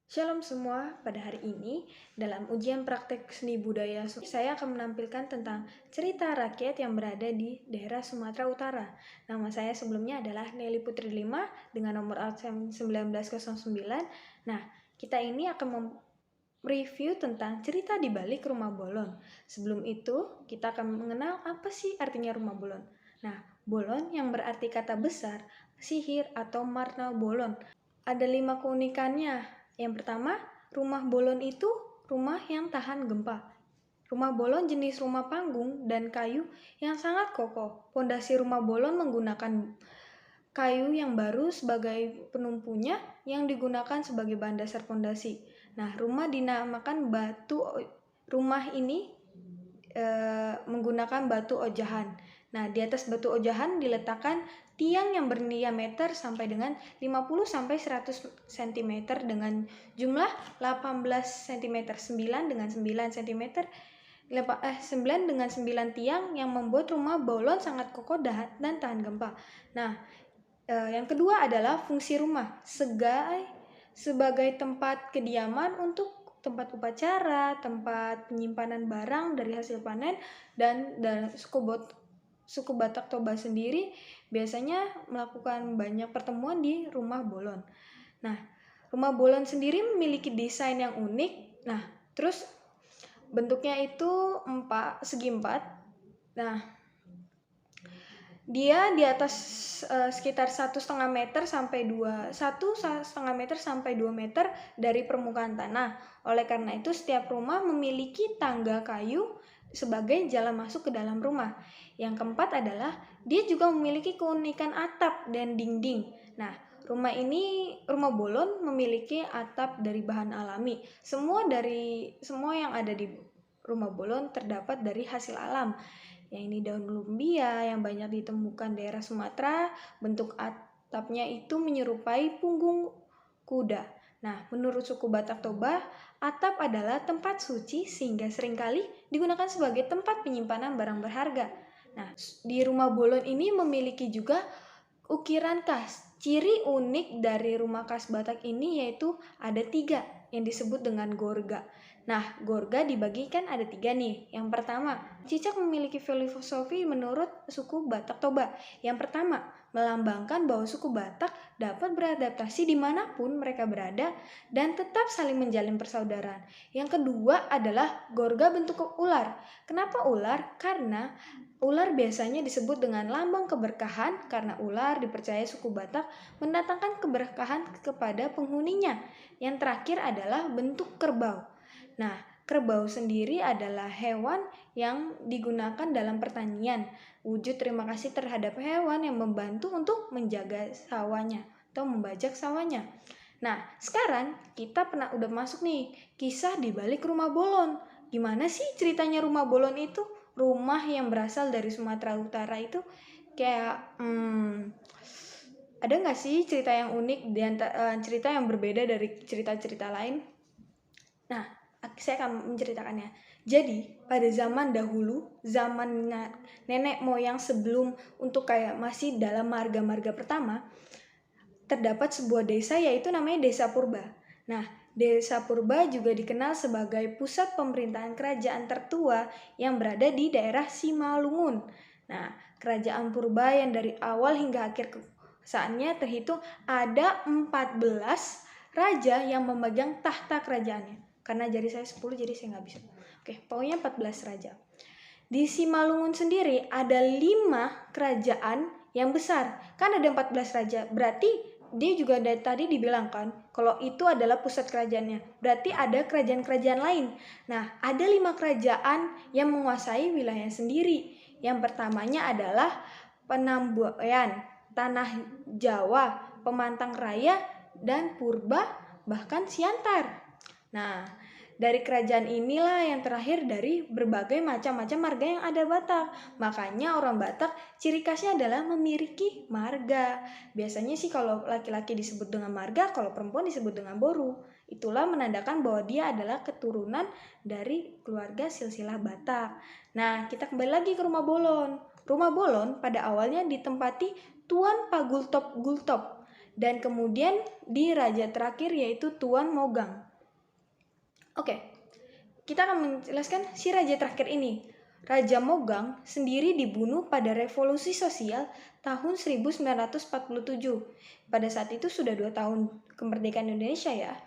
Shalom semua, pada hari ini dalam ujian praktek seni budaya saya akan menampilkan tentang cerita rakyat yang berada di daerah Sumatera Utara. Nama saya sebelumnya adalah Nelly Putri Lima dengan nomor absen 1909. Nah, kita ini akan mereview tentang cerita di balik rumah bolon. Sebelum itu, kita akan mengenal apa sih artinya rumah bolon. Nah, bolon yang berarti kata besar, sihir atau marna bolon. Ada 5 keunikannya. Yang pertama, rumah bolon itu rumah yang tahan gempa. Rumah bolon jenis rumah panggung dan kayu yang sangat kokoh. Pondasi rumah bolon menggunakan kayu yang baru sebagai penumpunya yang digunakan sebagai bahan dasar pondasi. Nah, rumah ini menggunakan batu ojahan. Nah, di atas batu ojahan diletakkan tiang yang berdiameter sampai dengan 50 sampai 100 cm dengan jumlah 18 cm, 9 dengan 9 cm, 9 dengan 9 tiang yang membuat rumah bolon sangat kokoh dan tahan gempa. Nah, yang kedua adalah fungsi rumah sebagai tempat kediaman untuk tempat upacara, tempat penyimpanan barang dari hasil panen, dan suku Batak Toba sendiri biasanya melakukan banyak pertemuan di rumah bolon. Nah, rumah bolon sendiri memiliki desain yang unik. Nah, terus bentuknya itu segi empat. Nah, dia di atas sekitar 1,5 meter sampai 2 meter dari permukaan tanah. Oleh karena itu, setiap rumah memiliki tangga kayu sebagai jalan masuk ke dalam rumah. Yang keempat adalah dia juga memiliki keunikan atap dan dinding. Nah, rumah bolon memiliki atap dari bahan alami. Semua yang ada di rumah bolon terdapat dari hasil alam. Yang ini daun lumbia yang banyak ditemukan daerah Sumatera. Bentuk atapnya itu menyerupai punggung kuda. Nah, menurut suku Batak Toba, atap adalah tempat suci sehingga seringkali digunakan sebagai tempat penyimpanan barang berharga. Nah, di rumah bolon ini memiliki juga ukiran khas. Ciri unik dari rumah khas Batak ini yaitu ada 3 yang disebut dengan gorga. Nah, gorga dibagikan ada 3 nih. Yang pertama, cicak memiliki filosofi menurut suku Batak Toba. Yang pertama, melambangkan bahwa suku Batak dapat beradaptasi dimanapun mereka berada dan tetap saling menjalin persaudaraan. Yang kedua adalah gorga bentuk ular. Kenapa ular? Karena ular biasanya disebut dengan lambang keberkahan karena ular dipercaya suku Batak mendatangkan keberkahan kepada penghuninya. Yang terakhir adalah bentuk kerbau. Nah, kerbau sendiri adalah hewan yang digunakan dalam pertanian. Wujud terima kasih terhadap hewan yang membantu untuk menjaga sawahnya atau membajak sawahnya. Nah, sekarang kita udah masuk nih kisah di balik rumah bolon. Gimana sih ceritanya rumah bolon itu? Rumah yang berasal dari Sumatera Utara itu kayak ada nggak sih cerita yang unik dan cerita yang berbeda dari cerita-cerita lain? Nah, saya akan menceritakannya. Jadi, pada zaman dahulu, zaman nenek moyang sebelum untuk kayak masih dalam marga-marga pertama, terdapat sebuah desa yaitu namanya Desa Purba. Nah, Desa Purba juga dikenal sebagai pusat pemerintahan kerajaan tertua yang berada di daerah Simalungun. Nah, kerajaan Purba yang dari awal hingga akhir kekuasaannya terhitung ada 14 raja yang memegang tahta kerajaannya. Karena jari saya 10 jadi saya nggak bisa. Oke, pokoknya 14 raja. Di Simalungun sendiri ada 5 kerajaan yang besar. Kan ada 14 raja. Berarti dia juga dari tadi dibilang kan kalau itu adalah pusat kerajaannya. Berarti ada kerajaan-kerajaan lain. Nah, ada 5 kerajaan yang menguasai wilayah sendiri. Yang pertamanya adalah Penamboyan, Tanah Jawa, Pemantang Raya, dan Purba, bahkan Siantar. Nah, dari kerajaan inilah yang terakhir dari berbagai macam-macam marga yang ada Batak. Makanya orang Batak ciri khasnya adalah memiliki marga. Biasanya sih kalau laki-laki disebut dengan marga, kalau perempuan disebut dengan boru. Itulah menandakan bahwa dia adalah keturunan dari keluarga silsilah Batak. Nah, kita kembali lagi ke rumah bolon. Rumah bolon pada awalnya ditempati Tuan Pagultop Gultop. Dan kemudian di raja terakhir yaitu Tuan Mogang. Oke, kita akan menjelaskan si raja terakhir ini. Raja Mogang sendiri dibunuh pada revolusi sosial tahun 1947. Pada saat itu sudah 2 tahun kemerdekaan Indonesia ya.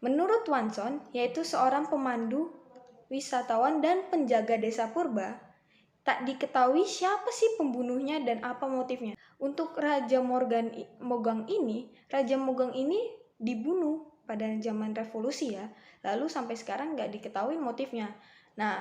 Menurut Watson, yaitu seorang pemandu, wisatawan, dan penjaga desa purba, tak diketahui siapa sih pembunuhnya dan apa motifnya. Untuk Raja Mogang ini dibunuh pada zaman revolusi ya, lalu sampai sekarang nggak diketahui motifnya. Nah,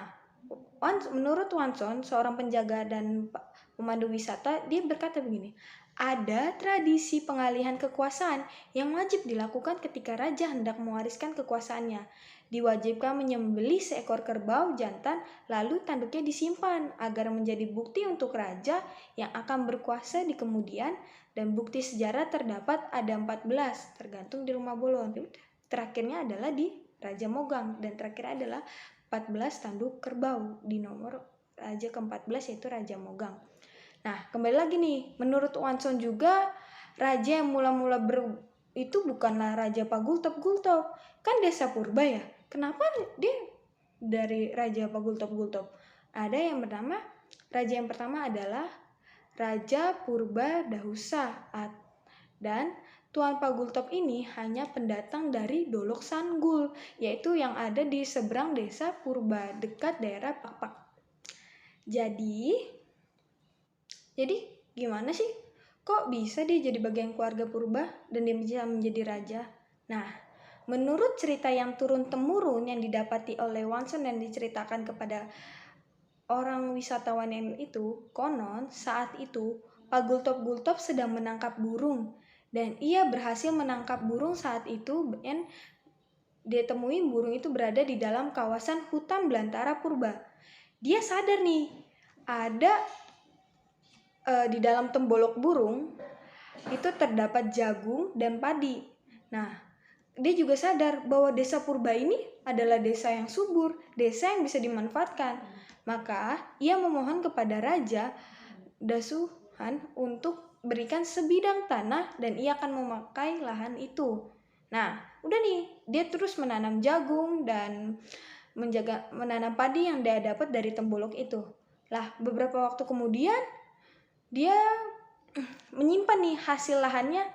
menurut Watson, seorang penjaga dan pemandu wisata, dia berkata begini, ada tradisi pengalihan kekuasaan yang wajib dilakukan ketika raja hendak mewariskan kekuasaannya. Diwajibkan menyembelih seekor kerbau jantan, lalu tanduknya disimpan agar menjadi bukti untuk raja yang akan berkuasa di kemudian, dan bukti sejarah terdapat ada 14, tergantung di rumah Bolon. Terakhirnya adalah di Raja Mogang, dan terakhir adalah 14 tanduk kerbau di nomor raja ke-14 yaitu Raja Mogang. Nah, kembali lagi nih, menurut Watson juga raja yang mula-mula itu bukanlah Raja Pagultop-Gultop, kan desa purba ya. Kenapa dia dari Raja Pagultop-Gultop? Ada yang bernama, raja yang pertama adalah Raja Purba Dahusa, dan Tuan Pagultop ini hanya pendatang dari Dolok Sanggul, yaitu yang ada di seberang desa Purba dekat daerah Pakpak. Jadi gimana sih? Kok bisa dia jadi bagian keluarga purba dan dia bisa menjadi raja? Nah, menurut cerita yang turun-temurun yang didapati oleh Watson dan diceritakan kepada orang wisatawan yang itu, konon saat itu Pagultop-Gultop sedang menangkap burung, dan ia berhasil menangkap burung saat itu, dan dia temui burung itu berada di dalam kawasan hutan belantara purba. Dia sadar nih, ada di dalam tembolok burung itu terdapat jagung dan padi. Nah, dia juga sadar bahwa desa purba ini adalah desa yang subur, desa yang bisa dimanfaatkan. Maka ia memohon kepada Raja Dasuhan untuk berikan sebidang tanah dan ia akan memakai lahan itu. Nah, udah nih, dia terus menanam jagung dan menanam padi yang dia dapat dari tembolok itu. Lah, beberapa waktu kemudian dia menyimpan nih hasil lahannya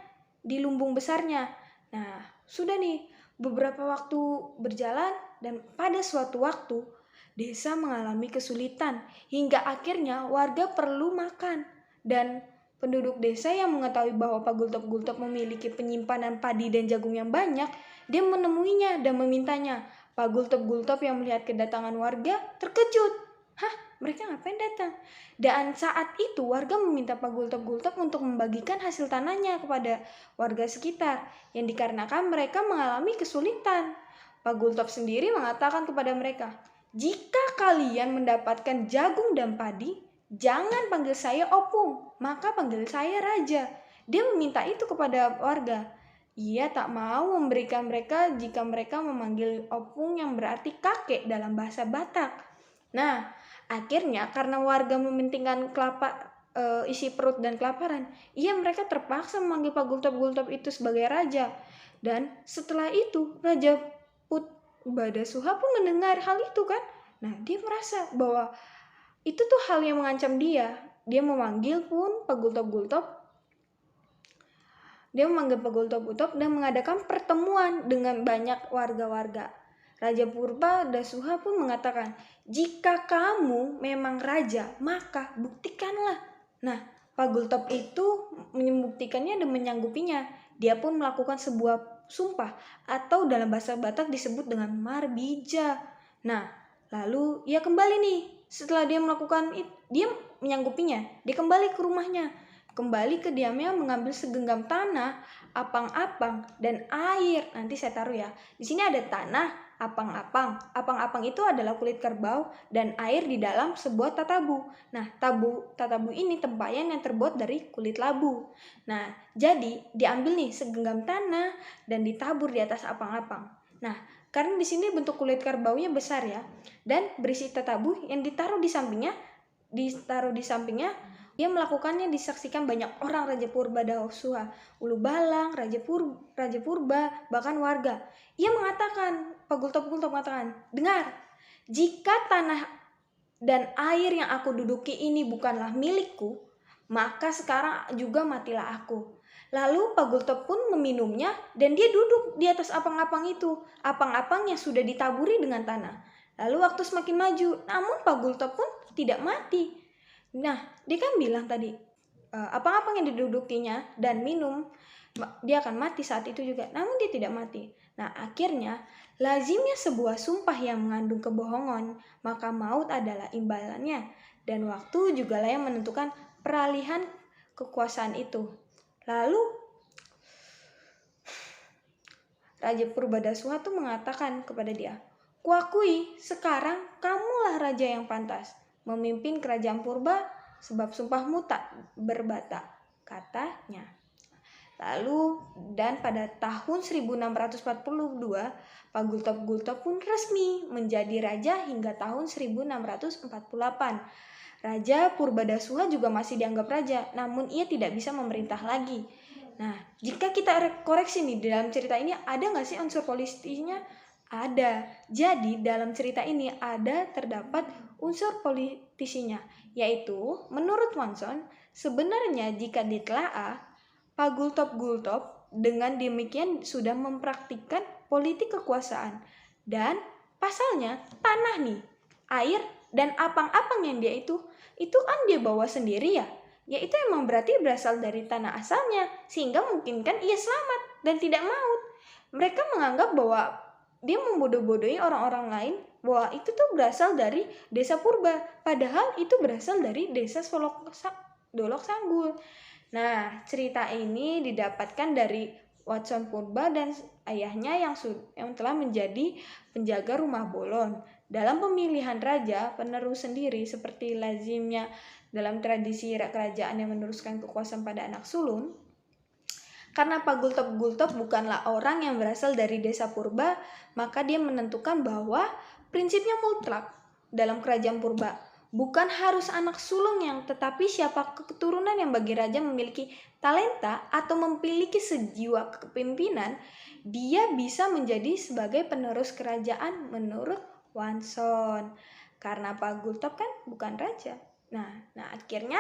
di lumbung besarnya. Nah, sudah nih beberapa waktu berjalan dan pada suatu waktu desa mengalami kesulitan hingga akhirnya warga perlu makan, dan penduduk desa yang mengetahui bahwa Pagultop-Gultop memiliki penyimpanan padi dan jagung yang banyak, dia menemuinya dan memintanya. Pagultop-Gultop yang melihat kedatangan warga terkejut. Hah? Mereka ngapain datang? Dan saat itu warga meminta Pagultop-Gultop untuk membagikan hasil tanahnya kepada warga sekitar, yang dikarenakan mereka mengalami kesulitan. Pagultop sendiri mengatakan kepada mereka, jika kalian mendapatkan jagung dan padi, jangan panggil saya Opung, maka panggil saya Raja. Dia meminta itu kepada warga. Ia tak mau memberikan mereka jika mereka memanggil Opung yang berarti kakek dalam bahasa Batak. Nah, akhirnya karena warga mementingkan isi perut dan kelaparan, mereka terpaksa memanggil Pagultop-Gultop itu sebagai raja. Dan setelah itu Raja Badasuha pun mendengar hal itu kan. Nah, dia merasa bahwa itu tuh hal yang mengancam dia. Dia memanggil Pagultop-Gultop dan mengadakan pertemuan dengan banyak warga-warga. Raja Purba Dasuha pun mengatakan, jika kamu memang raja, maka buktikanlah. Nah, Pagultop itu membuktikannya dan menyanggupinya. Dia pun melakukan sebuah sumpah atau dalam bahasa Batak disebut dengan marbija. Nah, lalu ia kembali nih. Setelah dia melakukan itu, dia menyanggupinya. Dia kembali ke rumahnya. Kembali ke diamnya mengambil segenggam tanah, apang-apang, dan air. Nanti saya taruh ya. Di sini ada tanah, apang-apang. Apang-apang itu adalah kulit kerbau dan air di dalam sebuah tatabu. Nah, tatabu ini tempayan yang terbuat dari kulit labu. Nah, jadi diambil nih segenggam tanah dan ditabur di atas apang-apang. Nah, karena di sini bentuk kulit kerbaunya besar ya, dan berisi tatabu yang ditaruh di sampingnya Dia melakukannya disaksikan banyak orang, Raja Purbadasuha, Ulu Balang, Raja Purba, bahkan warga. Ia mengatakan, Pagultop mengatakan, dengar, jika tanah dan air yang aku duduki ini bukanlah milikku, maka sekarang juga matilah aku. Lalu Pagultop pun meminumnya dan dia duduk di atas apang-apang itu, apang-apang yang sudah ditaburi dengan tanah. Lalu waktu semakin maju, namun Pagultop pun tidak mati. Nah, dia kan bilang tadi, apang-apang yang didudukinya dan minum, dia akan mati saat itu juga, namun dia tidak mati. Nah, akhirnya lazimnya sebuah sumpah yang mengandung kebohongan, maka maut adalah imbalannya, dan waktu jugalah yang menentukan peralihan kekuasaan itu. Lalu Raja Purbadasuha tuh mengatakan kepada dia, kuakui sekarang kamulah raja yang pantas memimpin kerajaan Purba sebab sumpahmu tak berbata, katanya. Lalu dan pada tahun 1642 Pagultop pun resmi menjadi raja hingga tahun 1648. Raja Purbadasuha juga masih dianggap raja, namun ia tidak bisa memerintah lagi. Nah, jika kita koreksi nih, dalam cerita ini ada nggak sih unsur politisnya? Ada. Jadi dalam cerita ini terdapat unsur politisinya, yaitu menurut Watson, sebenarnya jika ditelaah, Pagultop dengan demikian sudah mempraktikkan politik kekuasaan. Dan pasalnya tanah nih, air dan apang-apang yang dia itu kan dia bawa sendiri ya. Ya itu emang berarti berasal dari tanah asalnya, sehingga memungkinkan ia selamat dan tidak maut. Mereka menganggap bahwa dia membodoh-bodohi orang-orang lain bahwa itu tuh berasal dari desa Purba, padahal itu berasal dari desa Dolok Sanggul. Nah, cerita ini didapatkan dari Watson Purba dan ayahnya yang telah menjadi penjaga rumah Bolon. Dalam pemilihan raja, penerus sendiri seperti lazimnya dalam tradisi kerajaan yang meneruskan kekuasaan pada anak sulung, karena Pagultop bukanlah orang yang berasal dari desa Purba, maka dia menentukan bahwa prinsipnya mutlak dalam kerajaan Purba. Bukan harus anak sulung tetapi siapa keturunan yang bagi raja memiliki talenta atau memiliki sejiwa kepemimpinan, dia bisa menjadi sebagai penerus kerajaan menurut Watson. Karena Pagultop kan bukan raja. Nah, akhirnya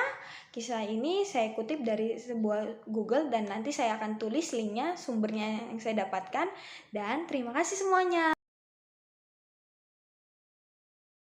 kisah ini saya kutip dari sebuah Google dan nanti saya akan tulis linknya, sumbernya yang saya dapatkan. Dan terima kasih semuanya.